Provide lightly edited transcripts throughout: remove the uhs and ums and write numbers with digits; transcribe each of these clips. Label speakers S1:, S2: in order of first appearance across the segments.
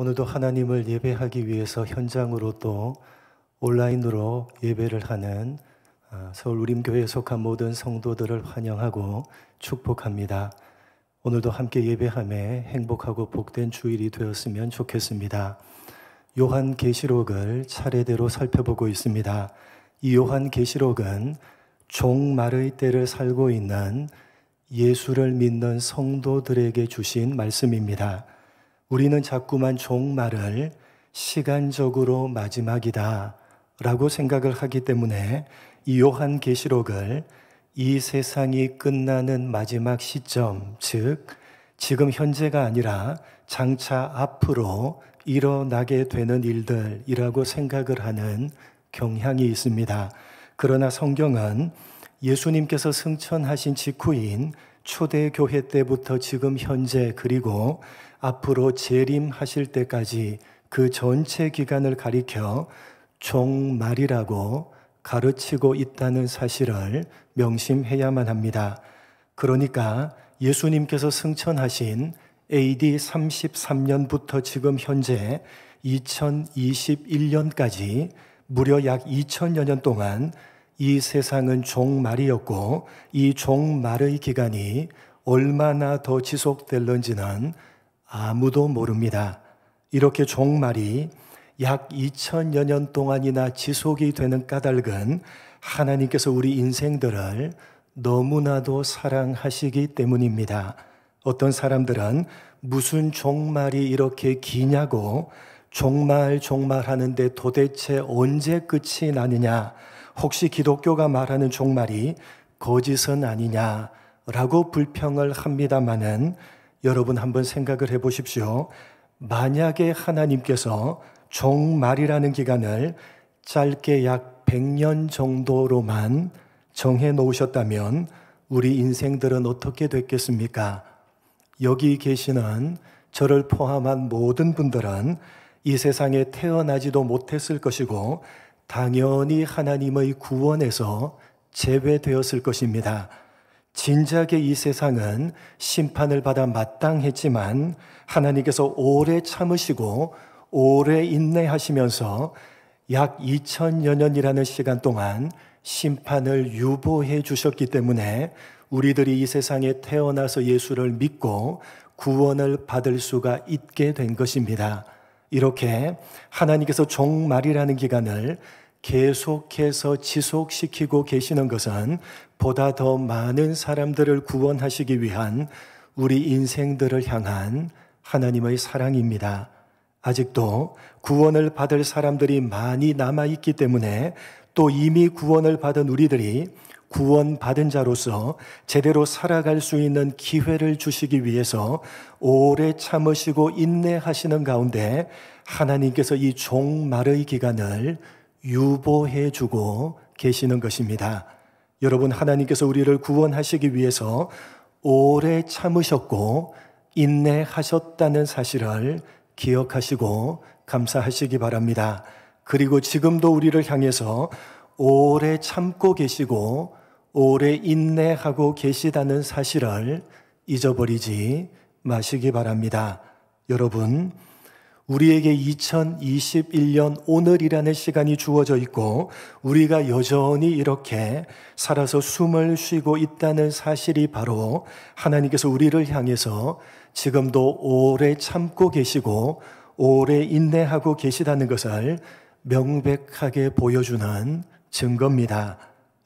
S1: 오늘도 하나님을 예배하기 위해서 현장으로 또 온라인으로 예배를 하는 서울 우림교회에 속한 모든 성도들을 환영하고 축복합니다. 오늘도 함께 예배함에 행복하고 복된 주일이 되었으면 좋겠습니다. 요한계시록을 차례대로 살펴보고 있습니다. 이 요한계시록은 종말의 때를 살고 있는 예수를 믿는 성도들에게 주신 말씀입니다. 우리는 자꾸만 종말을 시간적으로 마지막이다 라고 생각을 하기 때문에 이 요한계시록을 이 세상이 끝나는 마지막 시점, 즉 지금 현재가 아니라 장차 앞으로 일어나게 되는 일들이라고 생각을 하는 경향이 있습니다. 그러나 성경은 예수님께서 승천하신 직후인 초대교회 때부터 지금 현재 그리고 앞으로 재림하실 때까지 그 전체 기간을 가리켜 종말이라고 가르치고 있다는 사실을 명심해야만 합니다. 그러니까 예수님께서 승천하신 AD 33년부터 지금 현재 2021년까지 무려 약 2000여 년 동안 이 세상은 종말이었고 이 종말의 기간이 얼마나 더 지속될런지는 아무도 모릅니다. 이렇게 종말이 약 2000여 년 동안이나 지속이 되는 까닭은 하나님께서 우리 인생들을 너무나도 사랑하시기 때문입니다. 어떤 사람들은 무슨 종말이 이렇게 기냐고 종말 하는데 도대체 언제 끝이 나느냐, 혹시 기독교가 말하는 종말이 거짓은 아니냐라고 불평을 합니다마는 여러분 한번 생각을 해보십시오. 만약에 하나님께서 종말이라는 기간을 짧게 약 100년 정도로만 정해 놓으셨다면 우리 인생들은 어떻게 됐겠습니까? 여기 계시는 저를 포함한 모든 분들은 이 세상에 태어나지도 못했을 것이고 당연히 하나님의 구원에서 제외되었을 것입니다. 진작에 이 세상은 심판을 받아 마땅했지만 하나님께서 오래 참으시고 오래 인내하시면서 약 2000여 년이라는 시간 동안 심판을 유보해 주셨기 때문에 우리들이 이 세상에 태어나서 예수를 믿고 구원을 받을 수가 있게 된 것입니다. 이렇게 하나님께서 종말이라는 기간을 계속해서 지속시키고 계시는 것은 보다 더 많은 사람들을 구원하시기 위한 우리 인생들을 향한 하나님의 사랑입니다. 아직도 구원을 받을 사람들이 많이 남아있기 때문에 또 이미 구원을 받은 우리들이 구원받은 자로서 제대로 살아갈 수 있는 기회를 주시기 위해서 오래 참으시고 인내하시는 가운데 하나님께서 이 종말의 기간을 유보해 주고 계시는 것입니다. 여러분, 하나님께서 우리를 구원하시기 위해서 오래 참으셨고 인내하셨다는 사실을 기억하시고 감사하시기 바랍니다. 그리고 지금도 우리를 향해서 오래 참고 계시고 오래 인내하고 계시다는 사실을 잊어버리지 마시기 바랍니다. 여러분, 우리에게 2021년 오늘이라는 시간이 주어져 있고 우리가 여전히 이렇게 살아서 숨을 쉬고 있다는 사실이 바로 하나님께서 우리를 향해서 지금도 오래 참고 계시고 오래 인내하고 계시다는 것을 명백하게 보여주는 증거입니다.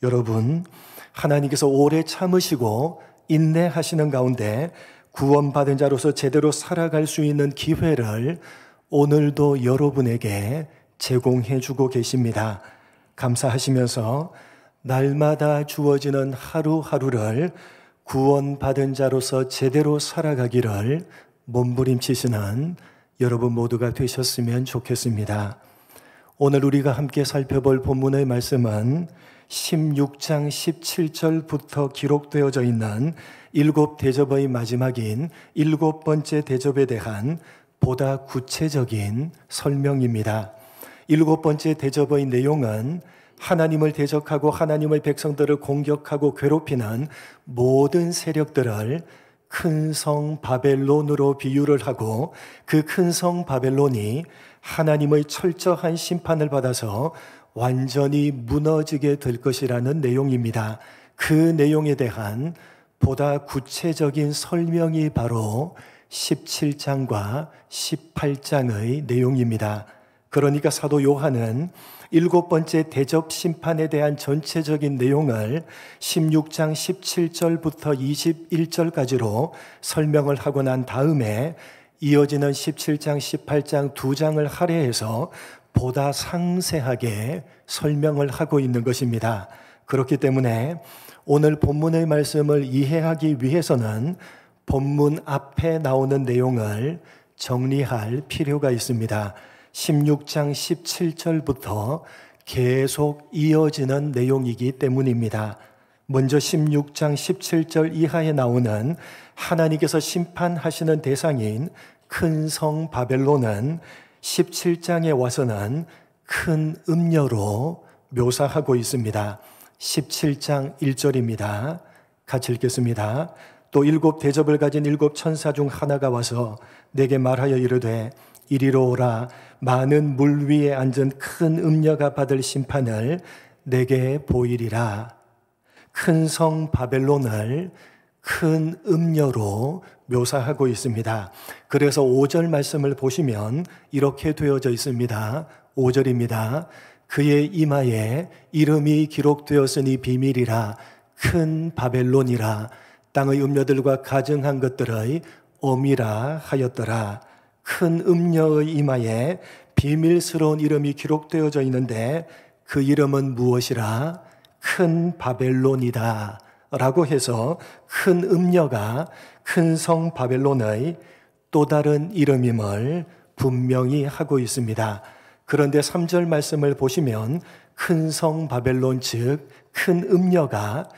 S1: 여러분, 하나님께서 오래 참으시고 인내하시는 가운데 구원받은 자로서 제대로 살아갈 수 있는 기회를 오늘도 여러분에게 제공해 주고 계십니다. 감사하시면서 날마다 주어지는 하루하루를 구원받은 자로서 제대로 살아가기를 몸부림치시는 여러분 모두가 되셨으면 좋겠습니다. 오늘 우리가 함께 살펴볼 본문의 말씀은 16장 17절부터 기록되어져 있는 7대접의 마지막인 7번째 대접에 대한 보다 구체적인 설명입니다. 7번째 대접의 내용은 하나님을 대적하고 하나님의 백성들을 공격하고 괴롭히는 모든 세력들을 큰 성 바벨론으로 비유를 하고 그 큰 성 바벨론이 하나님의 철저한 심판을 받아서 완전히 무너지게 될 것이라는 내용입니다. 그 내용에 대한 보다 구체적인 설명이 바로 17장과 18장의 내용입니다. 그러니까 사도 요한은 7번째 대접 심판에 대한 전체적인 내용을 16장 17절부터 21절까지로 설명을 하고 난 다음에 이어지는 17장, 18장 두 장을 할애해서 보다 상세하게 설명을 하고 있는 것입니다. 그렇기 때문에 오늘 본문의 말씀을 이해하기 위해서는 본문 앞에 나오는 내용을 정리할 필요가 있습니다. 16장 17절부터 계속 이어지는 내용이기 때문입니다. 먼저 16장 17절 이하에 나오는 하나님께서 심판하시는 대상인 큰 성 바벨론은 17장에 와서는 큰 음녀로 묘사하고 있습니다. 17장 1절입니다. 같이 읽겠습니다. 또 7 대접을 가진 7 천사 중 하나가 와서 내게 말하여 이르되 이리로 오라. 많은 물 위에 앉은 큰 음녀가 받을 심판을 내게 보이리라. 큰 성 바벨론을 큰 음녀로 묘사하고 있습니다. 그래서 5절 말씀을 보시면 이렇게 되어져 있습니다. 5절입니다. 그의 이마에 이름이 기록되었으니 비밀이라. 큰 바벨론이라. 땅의 음녀들과 가증한 것들의 엄이라 하였더라. 큰 음녀의 이마에 비밀스러운 이름이 기록되어져 있는데 그 이름은 무엇이라? 큰 바벨론이다 라고 해서 큰 음녀가 큰 성 바벨론의 또 다른 이름임을 분명히 하고 있습니다. 그런데 3절 말씀을 보시면 큰 성 바벨론 즉 큰 음녀가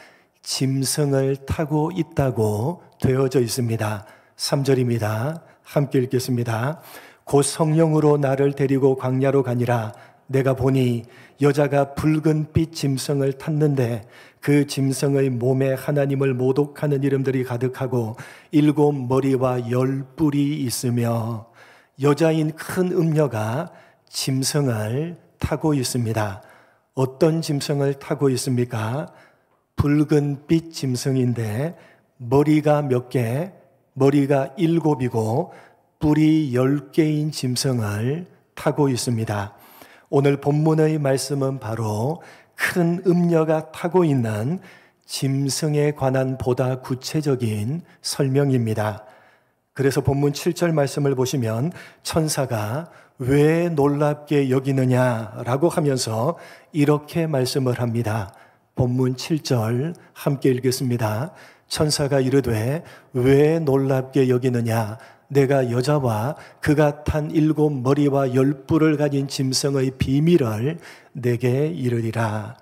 S1: 짐승을 타고 있다고 되어져 있습니다. 3절입니다. 함께 읽겠습니다. 곧 성령으로 나를 데리고 광야로 가니라. 내가 보니 여자가 붉은 빛 짐승을 탔는데 그 짐승의 몸에 하나님을 모독하는 이름들이 가득하고 7 머리와 10 뿔이 있으며 여자인 큰 음녀가 짐승을 타고 있습니다. 어떤 짐승을 타고 있습니까? 붉은 빛 짐승인데 머리가 몇 개? 머리가 7이고 뿔이 10개인 짐승을 타고 있습니다. 오늘 본문의 말씀은 바로 큰 음녀가 타고 있는 짐승에 관한 보다 구체적인 설명입니다. 그래서 본문 7절 말씀을 보시면 천사가 왜 놀랍게 여기느냐라고 하면서 이렇게 말씀을 합니다. 본문 7절 함께 읽겠습니다. 천사가 이르되 왜 놀랍게 여기느냐? 내가 여자와 그가 탄 7 머리와 10 뿔을 가진 짐승의 비밀을 내게 이르리라.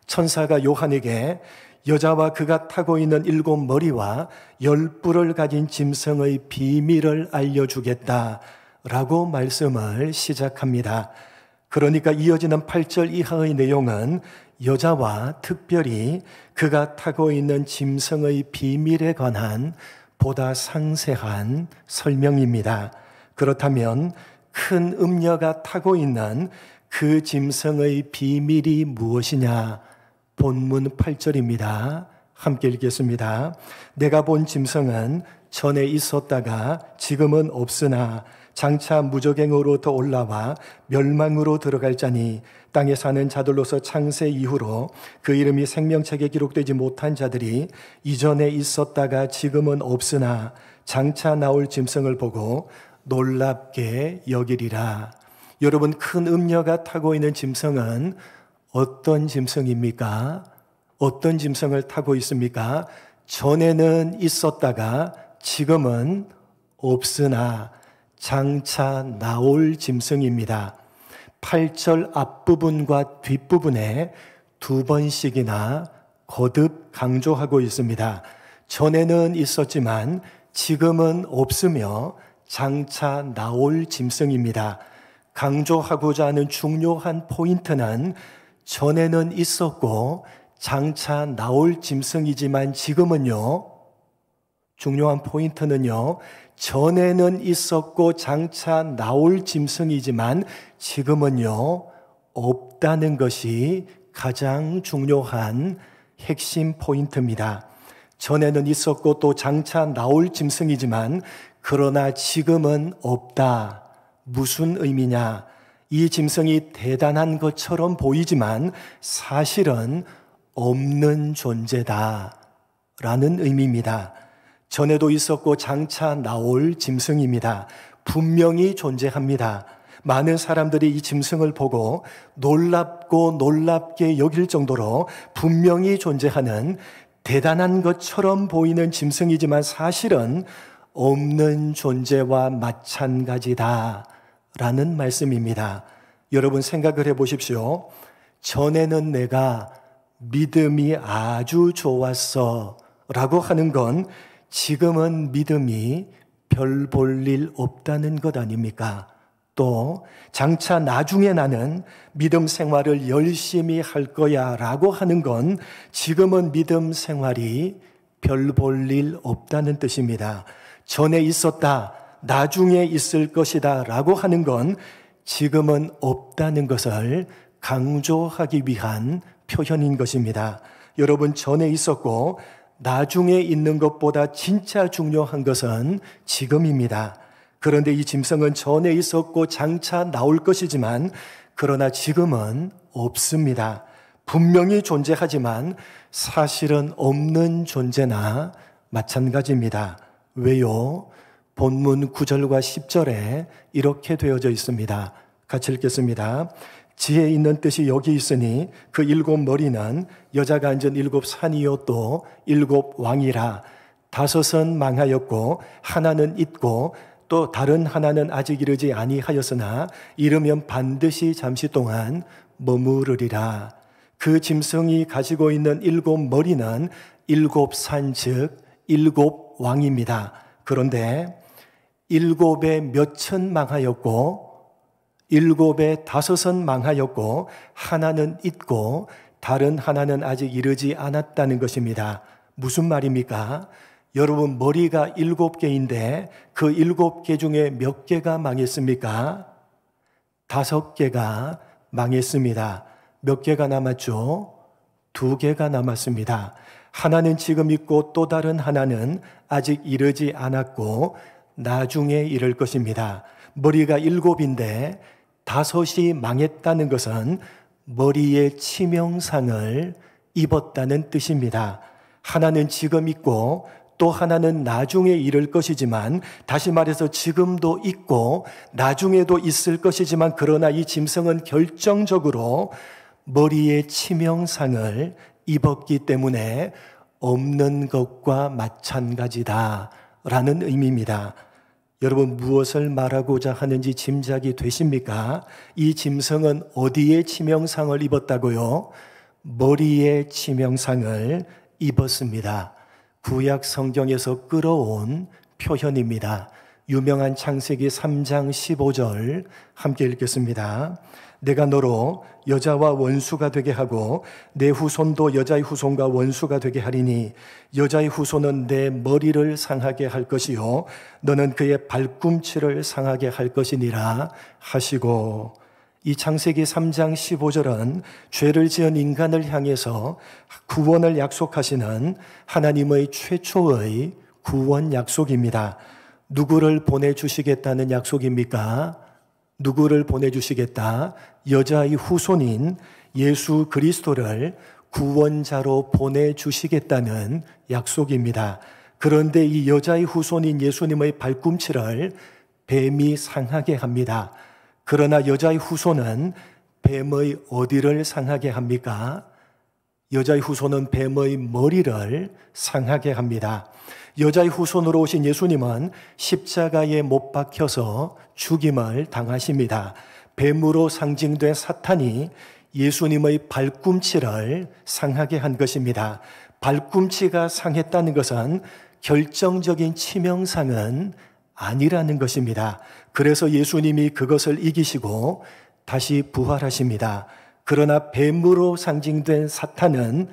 S1: 천사가 요한에게 여자와 그가 타고 있는 7 머리와 10 뿔을 가진 짐승의 비밀을 알려주겠다 라고 말씀을 시작합니다. 그러니까 이어지는 8절 이하의 내용은 여자와 특별히 그가 타고 있는 짐승의 비밀에 관한 보다 상세한 설명입니다. 그렇다면 큰 음녀가 타고 있는 그 짐승의 비밀이 무엇이냐? 본문 8절입니다. 함께 읽겠습니다. 내가 본 짐승은 전에 있었다가 지금은 없으나 장차 무저갱으로부터 올라와 멸망으로 들어갈 자니 땅에 사는 자들로서 창세 이후로 그 이름이 생명책에 기록되지 못한 자들이 이전에 있었다가 지금은 없으나 장차 나올 짐승을 보고 놀랍게 여기리라. 여러분, 큰 음녀가 타고 있는 짐승은 어떤 짐승입니까? 어떤 짐승을 타고 있습니까? 전에는 있었다가 지금은 없으나 장차 나올 짐승입니다. 8절 앞부분과 뒷부분에 2번씩이나 거듭 강조하고 있습니다. 전에는 있었지만 지금은 없으며 장차 나올 짐승입니다. 강조하고자 하는 중요한 포인트는 전에는 있었고 장차 나올 짐승이지만 지금은요, 중요한 포인트는요, 전에는 있었고 장차 나올 짐승이지만 지금은요, 없다는 것이 가장 중요한 핵심 포인트입니다. 전에는 있었고 또 장차 나올 짐승이지만 그러나 지금은 없다. 무슨 의미냐? 이 짐승이 대단한 것처럼 보이지만 사실은 없는 존재다 라는 의미입니다. 전에도 있었고 장차 나올 짐승입니다. 분명히 존재합니다. 많은 사람들이 이 짐승을 보고 놀랍고 놀랍게 여길 정도로 분명히 존재하는 대단한 것처럼 보이는 짐승이지만 사실은 없는 존재와 마찬가지다 라는 말씀입니다. 여러분 생각을 해보십시오. 전에는 내가 믿음이 아주 좋았어 라고 하는 건 지금은 믿음이 별 볼 일 없다는 것 아닙니까? 또 장차 나중에 나는 믿음 생활을 열심히 할 거야 라고 하는 건 지금은 믿음 생활이 별 볼 일 없다는 뜻입니다. 전에 있었다, 나중에 있을 것이다 라고 하는 건 지금은 없다는 것을 강조하기 위한 표현인 것입니다. 여러분, 전에 있었고 나중에 있는 것보다 진짜 중요한 것은 지금입니다. 그런데 이 짐승은 전에 있었고 장차 나올 것이지만 그러나 지금은 없습니다. 분명히 존재하지만 사실은 없는 존재나 마찬가지입니다. 왜요? 본문 9절과 10절에 이렇게 되어져 있습니다. 같이 읽겠습니다. 지혜 있는 뜻이 여기 있으니 그 7 머리는 여자가 앉은 7 산이요 또 7 왕이라. 5은 망하였고 하나는 있고 또 다른 하나는 아직 이르지 아니하였으나 이르면 반드시 잠시 동안 머무르리라. 그 짐승이 가지고 있는 7 머리는 7 산 즉 7 왕입니다. 그런데 7에 몇은 망하였고 7에 5은 망하였고 하나는 있고 다른 하나는 아직 이르지 않았다는 것입니다. 무슨 말입니까? 여러분, 머리가 7개인데 그 7개 중에 몇 개가 망했습니까? 5개가 망했습니다. 몇 개가 남았죠? 2개가 남았습니다. 하나는 지금 있고 또 다른 하나는 아직 이르지 않았고 나중에 이를 것입니다. 머리가 7인데 5이 망했다는 것은 머리에 치명상을 입었다는 뜻입니다. 하나는 지금 있고 또 하나는 나중에 이를 것이지만, 다시 말해서 지금도 있고 나중에도 있을 것이지만 그러나 이 짐승은 결정적으로 머리에 치명상을 입었기 때문에 없는 것과 마찬가지다 라는 의미입니다. 여러분, 무엇을 말하고자 하는지 짐작이 되십니까? 이 짐승은 어디에 치명상을 입었다고요? 머리에 치명상을 입었습니다. 구약 성경에서 끌어온 표현입니다. 유명한 창세기 3장 15절 함께 읽겠습니다. 내가 너로 여자와 원수가 되게 하고 내 후손도 여자의 후손과 원수가 되게 하리니 여자의 후손은 내 머리를 상하게 할 것이요 너는 그의 발꿈치를 상하게 할 것이니라 하시고, 이 창세기 3장 15절은 죄를 지은 인간을 향해서 구원을 약속하시는 하나님의 최초의 구원 약속입니다. 누구를 보내주시겠다는 약속입니까? 누구를 보내주시겠다? 여자의 후손인 예수 그리스도를 구원자로 보내주시겠다는 약속입니다. 그런데 이 여자의 후손인 예수님의 발꿈치를 뱀이 상하게 합니다. 그러나 여자의 후손은 뱀의 어디를 상하게 합니까? 여자의 후손은 뱀의 머리를 상하게 합니다. 여자의 후손으로 오신 예수님은 십자가에 못 박혀서 죽임을 당하십니다. 뱀으로 상징된 사탄이 예수님의 발꿈치를 상하게 한 것입니다. 발꿈치가 상했다는 것은 결정적인 치명상은 아니라는 것입니다. 그래서 예수님이 그것을 이기시고 다시 부활하십니다. 그러나 뱀으로 상징된 사탄은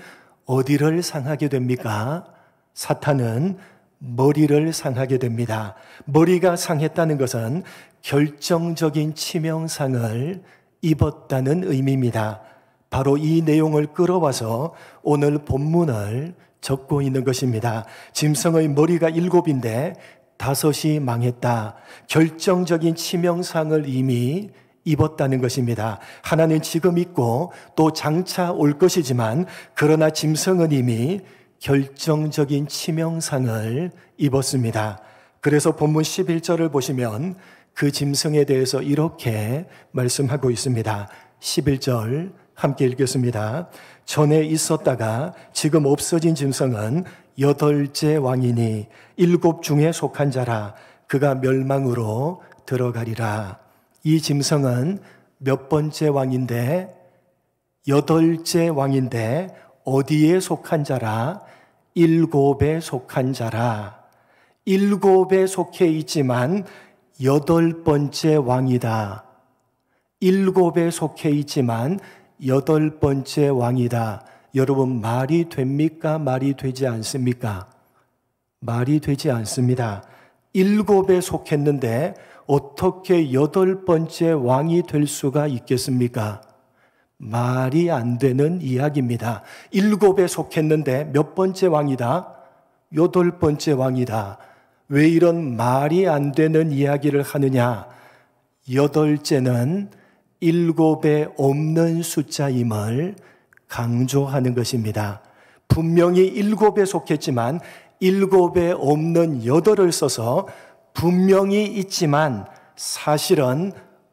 S1: 어디를 상하게 됩니까? 사탄은 머리를 상하게 됩니다. 머리가 상했다는 것은 결정적인 치명상을 입었다는 의미입니다. 바로 이 내용을 끌어와서 오늘 본문을 적고 있는 것입니다. 짐승의 머리가 7인데 5이 망했다. 결정적인 치명상을 이미 입었다는 것입니다. 하나는 지금 있고 또 장차 올 것이지만 그러나 짐승은 이미 결정적인 치명상을 입었습니다. 그래서 본문 11절을 보시면 그 짐승에 대해서 이렇게 말씀하고 있습니다. 11절 함께 읽겠습니다. 전에 있었다가 지금 없어진 짐승은 8째 왕이니 7 중에 속한 자라. 그가 멸망으로 들어가리라. 이 짐승은 몇 번째 왕인데 8째 왕인데 어디에 속한 자라? 7에 속한 자라. 7에 속해 있지만 8번째 왕이다. 7에 속해 있지만 8번째 왕이다. 여러분, 말이 됩니까? 말이 되지 않습니까? 말이 되지 않습니다. 7에 속했는데 어떻게 8번째 왕이 될 수가 있겠습니까? 말이 안 되는 이야기입니다. 7에 속했는데 몇 번째 왕이다? 8번째 왕이다. 왜 이런 말이 안 되는 이야기를 하느냐? 8째는 7에 없는 숫자임을 강조하는 것입니다. 분명히 7에 속했지만 7에 없는 8을 써서 분명히 있지만 사실은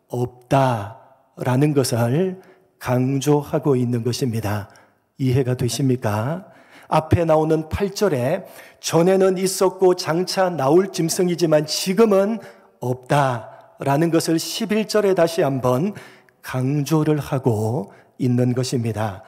S1: 없다라는 것을 강조하고 있는 것입니다. 이해가 되십니까? 앞에 나오는 8절에 전에는 있었고 장차 나올 짐승이지만 지금은 없다라는 것을 11절에 다시 한번 강조를 하고 있는 것입니다.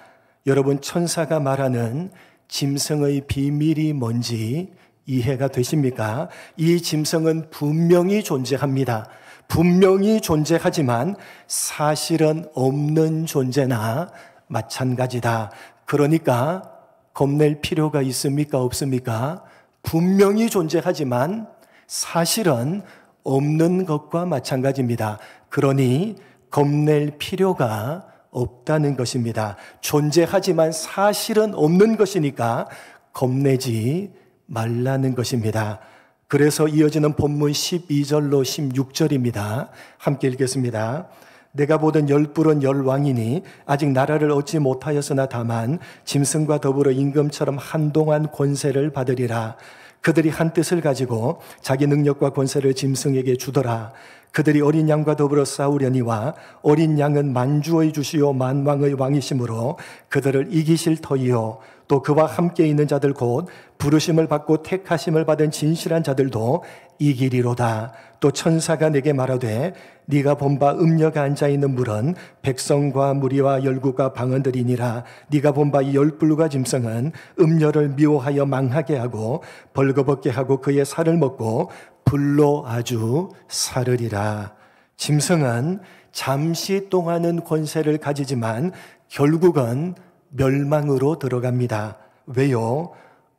S1: 여러분, 천사가 말하는 짐승의 비밀이 뭔지 이해가 되십니까? 이 짐승은 분명히 존재합니다. 분명히 존재하지만 사실은 없는 존재나 마찬가지다. 그러니까 겁낼 필요가 있습니까? 없습니까? 분명히 존재하지만 사실은 없는 것과 마찬가지입니다. 그러니 겁낼 필요가 없다는 것입니다. 존재하지만 사실은 없는 것이니까 겁내지 말라는 것입니다. 그래서 이어지는 본문 12절로 16절입니다. 함께 읽겠습니다. 내가 보던 10뿔은 10왕이니 아직 나라를 얻지 못하였으나 다만 짐승과 더불어 임금처럼 한동안 권세를 받으리라. 그들이 한 뜻을 가지고 자기 능력과 권세를 짐승에게 주더라. 그들이 어린 양과 더불어 싸우려니와 어린 양은 만주의 주시요 만왕의 왕이시므로 그들을 이기실 터이요 또 그와 함께 있는 자들 곧 부르심을 받고 택하심을 받은 진실한 자들도 이기리로다. 또 천사가 내게 말하되 네가 본 바 음녀가 앉아있는 물은 백성과 무리와 열국과 방언들이니라. 네가 본 바 이 10뿔과 짐승은 음녀를 미워하여 망하게 하고 벌거벗게 하고 그의 살을 먹고 불로 아주 사르리라. 짐승은 잠시 동안은 권세를 가지지만 결국은 멸망으로 들어갑니다. 왜요?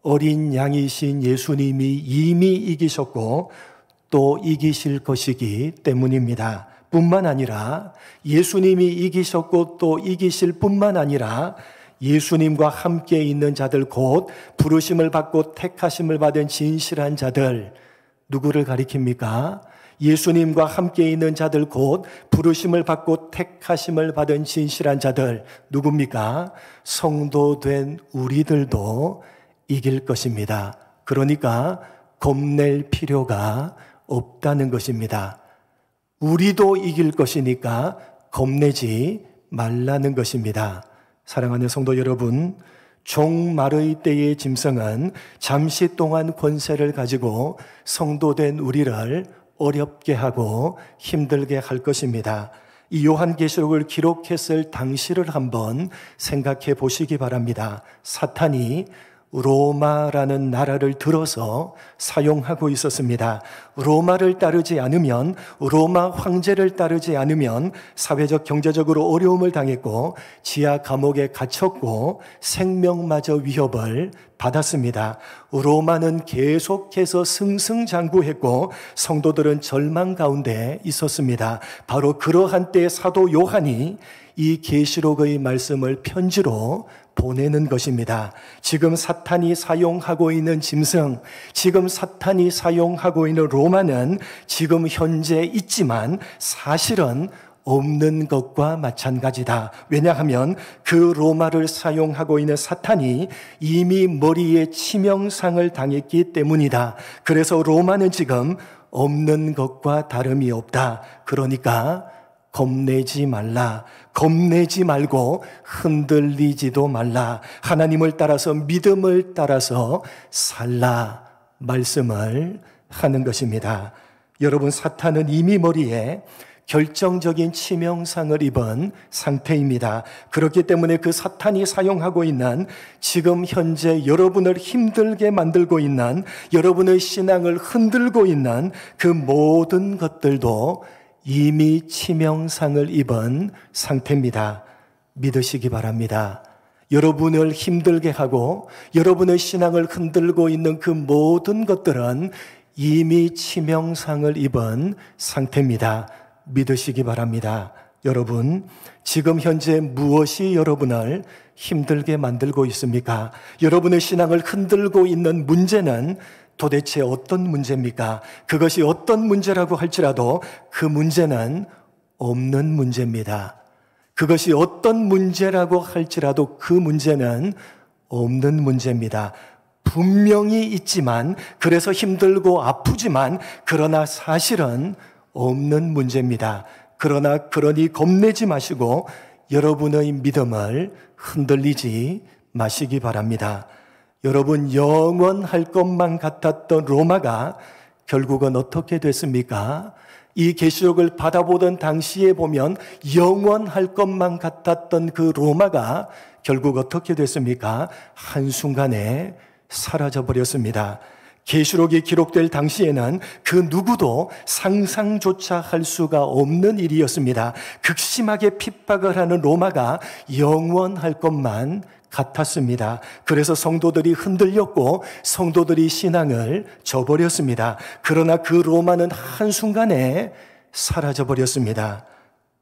S1: 어린 양이신 예수님이 이미 이기셨고 또 이기실 것이기 때문입니다. 뿐만 아니라 예수님이 이기셨고 또 이기실 뿐만 아니라 예수님과 함께 있는 자들 곧 부르심을 받고 택하심을 받은 진실한 자들, 누구를 가리킵니까? 예수님과 함께 있는 자들 곧 부르심을 받고 택하심을 받은 진실한 자들, 누굽니까? 성도 된 우리들도 이길 것입니다. 그러니까 겁낼 필요가 없다는 것입니다. 우리도 이길 것이니까 겁내지 말라는 것입니다. 사랑하는 성도 여러분, 종말의 때의 짐승은 잠시 동안 권세를 가지고 성도된 우리를 어렵게 하고 힘들게 할 것입니다. 이 요한계시록을 기록했을 당시를 한번 생각해 보시기 바랍니다. 사탄이 로마라는 나라를 들어서 사용하고 있었습니다. 로마를 따르지 않으면, 로마 황제를 따르지 않으면 사회적 경제적으로 어려움을 당했고 지하 감옥에 갇혔고 생명마저 위협을 받았습니다. 로마는 계속해서 승승장구했고 성도들은 절망 가운데 있었습니다. 바로 그러한 때에 사도 요한이 이 계시록의 말씀을 편지로 보내는 것입니다. 지금 사탄이 사용하고 있는 짐승, 지금 사탄이 사용하고 있는 로마는 지금 현재 있지만 사실은 없는 것과 마찬가지다. 왜냐하면 그 로마를 사용하고 있는 사탄이 이미 머리에 치명상을 당했기 때문이다. 그래서 로마는 지금 없는 것과 다름이 없다. 그러니까 겁내지 말라. 겁내지 말고 흔들리지도 말라. 하나님을 따라서 믿음을 따라서 살라. 말씀을 하는 것입니다. 여러분, 사탄은 이미 머리에 결정적인 치명상을 입은 상태입니다. 그렇기 때문에 그 사탄이 사용하고 있는 지금 현재 여러분을 힘들게 만들고 있는, 여러분의 신앙을 흔들고 있는 그 모든 것들도 이미 치명상을 입은 상태입니다. 믿으시기 바랍니다. 여러분을 힘들게 하고 여러분의 신앙을 흔들고 있는 그 모든 것들은 이미 치명상을 입은 상태입니다. 믿으시기 바랍니다. 여러분, 지금 현재 무엇이 여러분을 힘들게 만들고 있습니까? 여러분의 신앙을 흔들고 있는 문제는 도대체 어떤 문제입니까? 그것이 어떤 문제라고 할지라도 그 문제는 없는 문제입니다. 그것이 어떤 문제라고 할지라도 그 문제는 없는 문제입니다. 분명히 있지만, 그래서 힘들고 아프지만, 그러나 사실은 없는 문제입니다. 그러니 겁내지 마시고 여러분의 믿음을 흔들리지 마시기 바랍니다. 여러분, 영원할 것만 같았던 로마가 결국은 어떻게 됐습니까? 이 계시록을 받아보던 당시에 보면 영원할 것만 같았던 그 로마가 결국 어떻게 됐습니까? 한순간에 사라져버렸습니다. 계시록이 기록될 당시에는 그 누구도 상상조차 할 수가 없는 일이었습니다. 극심하게 핍박을 하는 로마가 영원할 것만 같았습니다. 그래서 성도들이 흔들렸고 성도들이 신앙을 저버렸습니다. 그러나 그 로마는 한순간에 사라져버렸습니다.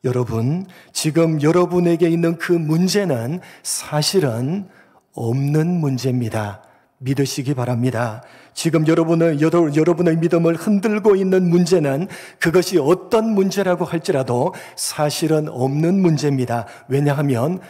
S1: 여러분, 지금 여러분에게 있는 그 문제는 사실은 없는 문제입니다. 믿으시기 바랍니다. 지금 여러분의 믿음을 흔들고 있는 문제는 그것이 어떤 문제라고 할지라도 사실은 없는 문제입니다. 왜냐하면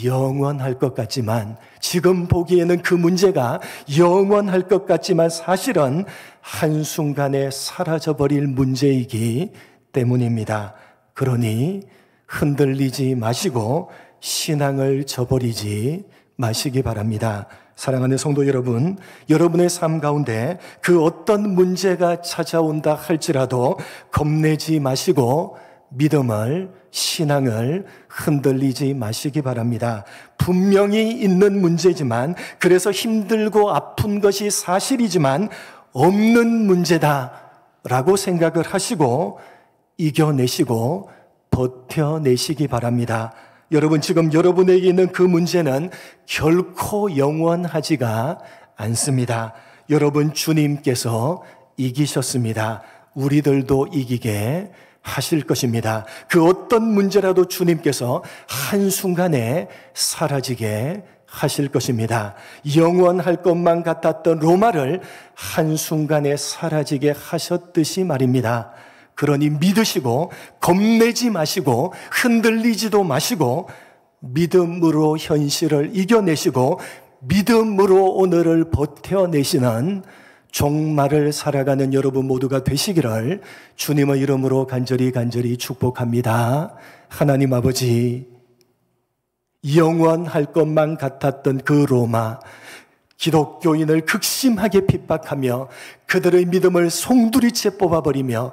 S1: 영원할 것 같지만, 지금 보기에는 그 문제가 영원할 것 같지만 사실은 한순간에 사라져버릴 문제이기 때문입니다. 그러니 흔들리지 마시고 신앙을 저버리지 마시기 바랍니다. 사랑하는 성도 여러분, 여러분의 삶 가운데 그 어떤 문제가 찾아온다 할지라도 겁내지 마시고 믿음을, 신앙을 흔들리지 마시기 바랍니다. 분명히 있는 문제지만, 그래서 힘들고 아픈 것이 사실이지만 없는 문제다라고 생각을 하시고 이겨내시고 버텨내시기 바랍니다. 여러분, 지금 여러분에게 있는 그 문제는 결코 영원하지가 않습니다. 여러분, 주님께서 이기셨습니다. 우리들도 이기게 하실 것입니다. 그 어떤 문제라도 주님께서 한순간에 사라지게 하실 것입니다. 영원할 것만 같았던 로마를 한순간에 사라지게 하셨듯이 말입니다. 그러니 믿으시고 겁내지 마시고 흔들리지도 마시고 믿음으로 현실을 이겨내시고 믿음으로 오늘을 버텨내시는 종말을 살아가는 여러분 모두가 되시기를 주님의 이름으로 간절히 축복합니다. 하나님 아버지, 영원할 것만 같았던 그 로마, 기독교인을 극심하게 핍박하며 그들의 믿음을 송두리째 뽑아버리며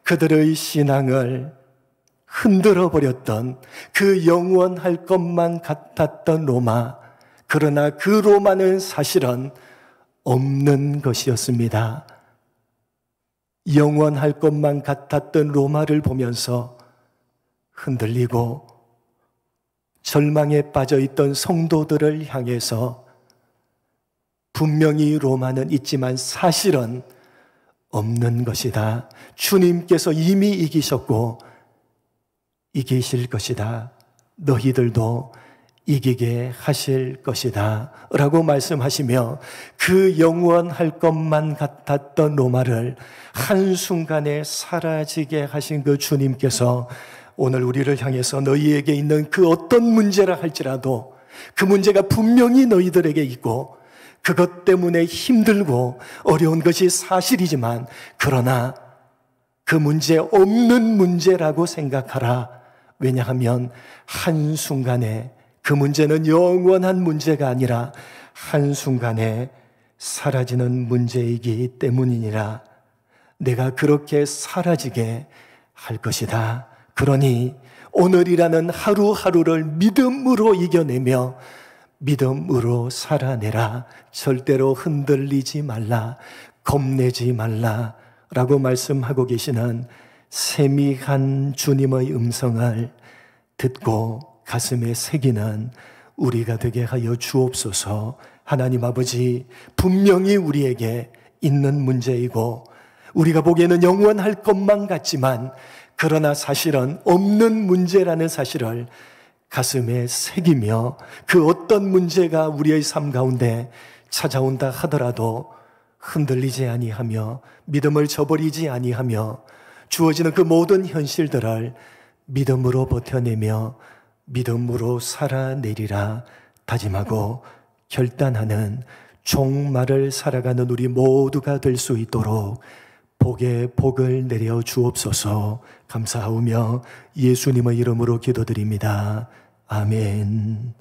S1: 그들의 신앙을 흔들어버렸던 그 영원할 것만 같았던 로마, 그러나 그 로마는 사실은 없는 것이었습니다. 영원할 것만 같았던 로마를 보면서 흔들리고 절망에 빠져있던 성도들을 향해서 분명히 로마는 있지만 사실은 없는 것이다. 주님께서 이미 이기셨고 이기실 것이다. 너희들도 이기게 하실 것이다 라고 말씀하시며 그 영원할 것만 같았던 로마를 한순간에 사라지게 하신 그 주님께서 오늘 우리를 향해서 너희에게 있는 그 어떤 문제라 할지라도 그 문제가 분명히 너희들에게 있고 그것 때문에 힘들고 어려운 것이 사실이지만 그러나 그 문제 없는 문제라고 생각하라. 왜냐하면 한순간에 그 문제는 영원한 문제가 아니라 한순간에 사라지는 문제이기 때문이니라. 내가 그렇게 사라지게 할 것이다. 그러니 오늘이라는 하루하루를 믿음으로 이겨내며 믿음으로 살아내라. 절대로 흔들리지 말라. 겁내지 말라 라고 말씀하고 계시는 세미한 주님의 음성을 듣고 가슴에 새기는 우리가 되게 하여 주옵소서. 하나님 아버지, 분명히 우리에게 있는 문제이고 우리가 보기에는 영원할 것만 같지만 그러나 사실은 없는 문제라는 사실을 가슴에 새기며 그 어떤 문제가 우리의 삶 가운데 찾아온다 하더라도 흔들리지 아니하며 믿음을 저버리지 아니하며 주어지는 그 모든 현실들을 믿음으로 버텨내며 믿음으로 살아내리라 다짐하고 결단하는 종말을 살아가는 우리 모두가 될 수 있도록 복에 복을 내려 주옵소서. 감사하오며 예수님의 이름으로 기도드립니다. 아멘.